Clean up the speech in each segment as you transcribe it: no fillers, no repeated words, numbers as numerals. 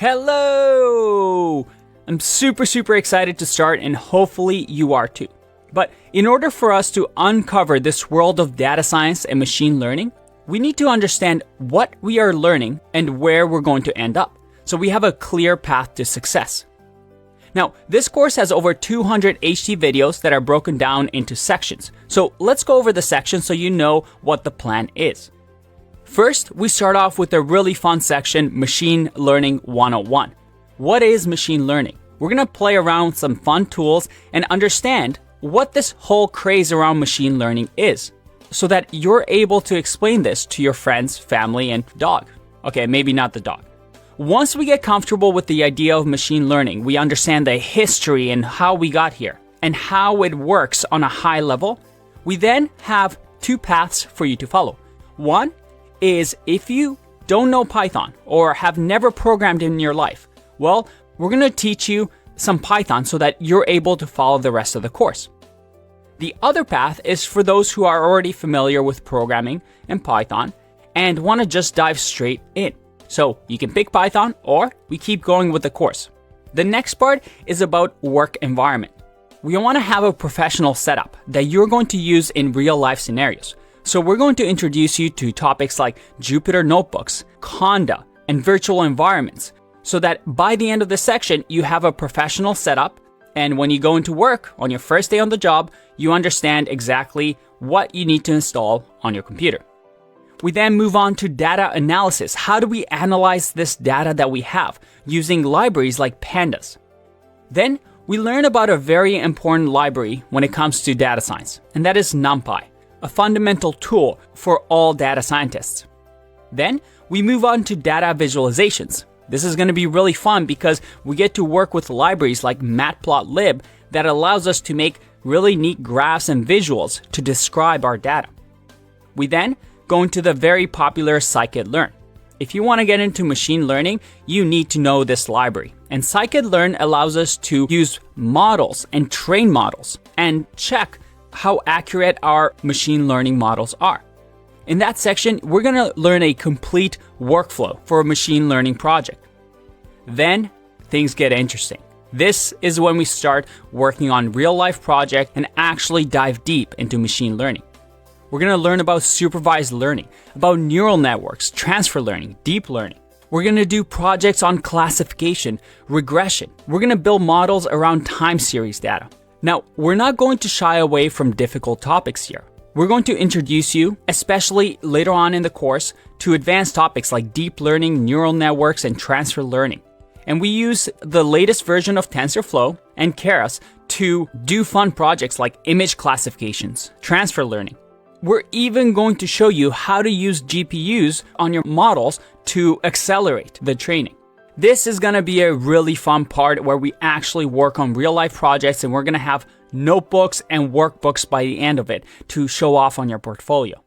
Hello! I'm super excited to start, and hopefully you are too. But in order for us to uncover this world of data science and machine learning, we need to understand what we are learning and where we're going to end up, so we have a clear path to success. Now, this course has over 200 HT videos that are broken down into sections. So let's go over the sections so you know what the plan is. First, we start off with a really fun section, Machine Learning 101. What is machine learning? We're going to play around with some fun tools and understand what this whole craze around machine learning is, so that you're able to explain this to your friends, family, and dog. Okay, maybe not the dog. Once we get comfortable with the idea of machine learning, we understand the history and how we got here and how it works on a high level, we then have two paths for you to follow. One is if you don't know Python or have never programmed in your life, well, we're going to teach you some Python so that you're able to follow the rest of the course. The other path is for those who are already familiar with programming and Python and want to just dive straight in. So you can pick Python or we keep going with the course. The next part is about work environment. We want to have a professional setup that you're going to use in real life scenarios. So we're going to introduce you to topics like Jupyter Notebooks, Conda, and virtual environments, so that by the end of the section, you have a professional setup, and when you go into work on your first day on the job, you understand exactly what you need to install on your computer. We then move on to data analysis. How do we analyze this data that we have using libraries like Pandas? Then we learn about a very important library when it comes to data science, and that is NumPy, a fundamental tool for all data scientists. Then we move on to data visualizations. This is going to be really fun because we get to work with libraries like Matplotlib that allows us to make really neat graphs and visuals to describe our data. We then go into the very popular scikit-learn. If you want to get into machine learning, you need to know this library. And scikit-learn allows us to use models and train models and check how accurate our machine learning models are. In that section, we're going to learn a complete workflow for a machine learning project. Then things get interesting. This is when we start working on real life project and actually dive deep into machine learning. We're going to learn about supervised learning, about neural networks, transfer learning, deep learning. We're going to do projects on classification, regression. We're going to build models around time series data. Now, we're not going to shy away from difficult topics here. We're going to introduce you, especially later on in the course, to advanced topics like deep learning, neural networks, and transfer learning. And we use the latest version of TensorFlow and Keras to do fun projects like image classifications, transfer learning. We're even going to show you how to use GPUs on your models to accelerate the training. This is going to be a really fun part where we actually work on real life projects, and we're going to have notebooks and workbooks by the end of it to show off on your portfolio.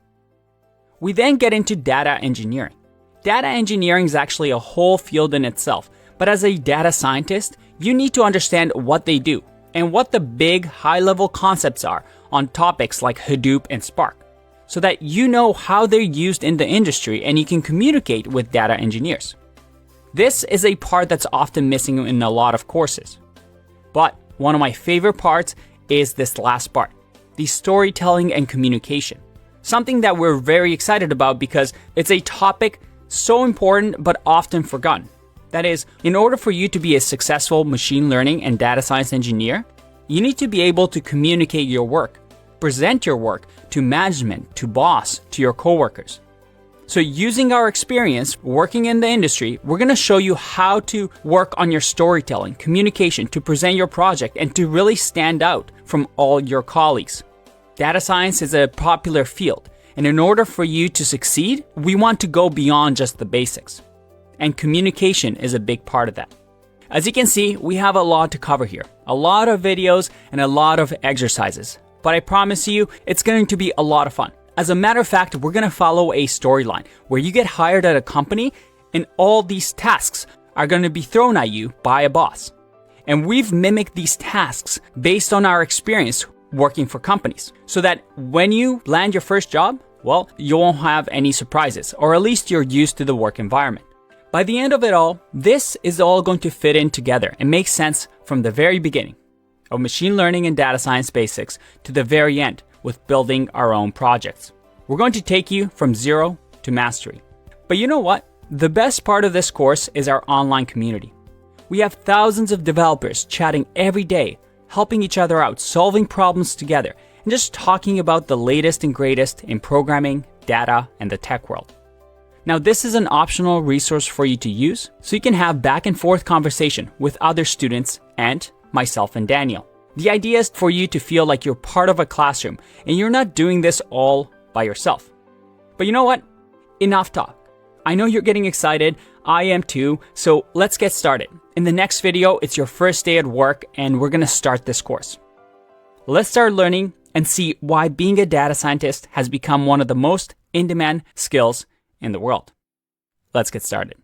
We then get into data engineering. Data engineering is actually a whole field in itself, but as a data scientist, you need to understand what they do and what the big high-level concepts are on topics like Hadoop and Spark, so that you know how they're used in the industry and you can communicate with data engineers. This is a part that's often missing in a lot of courses. But one of my favorite parts is this last part, the storytelling and communication. Something that we're very excited about because it's a topic so important but often forgotten. That is, in order for you to be a successful machine learning and data science engineer, you need to be able to communicate your work, present your work to management, to boss, to your coworkers. So using our experience working in the industry, we're going to show you how to work on your storytelling, communication, to present your project, and to really stand out from all your colleagues. Data science is a popular field, and in order for you to succeed, we want to go beyond just the basics. And communication is a big part of that. As you can see, we have a lot to cover here, a lot of videos and a lot of exercises. But I promise you, it's going to be a lot of fun. As a matter of fact, we're going to follow a storyline where you get hired at a company and all these tasks are going to be thrown at you by a boss. And we've mimicked these tasks based on our experience working for companies, so that when you land your first job, well, you won't have any surprises, or at least you're used to the work environment. By the end of it all, this is all going to fit in together and make sense from the very beginning of machine learning and data science basics to the very end with building our own projects. We're going to take you from zero to mastery. But you know what? The best part of this course is our online community. We have thousands of developers chatting every day, helping each other out, solving problems together, and just talking about the latest and greatest in programming, data, and the tech world. Now, this is an optional resource for you to use so you can have back and forth conversation with other students and myself and Daniel. The idea is for you to feel like you're part of a classroom and you're not doing this all by yourself. But you know what? Enough talk. I know you're getting excited. I am too. So let's get started. In the next video, it's your first day at work and we're going to start this course. Let's start learning and see why being a data scientist has become one of the most in-demand skills in the world. Let's get started.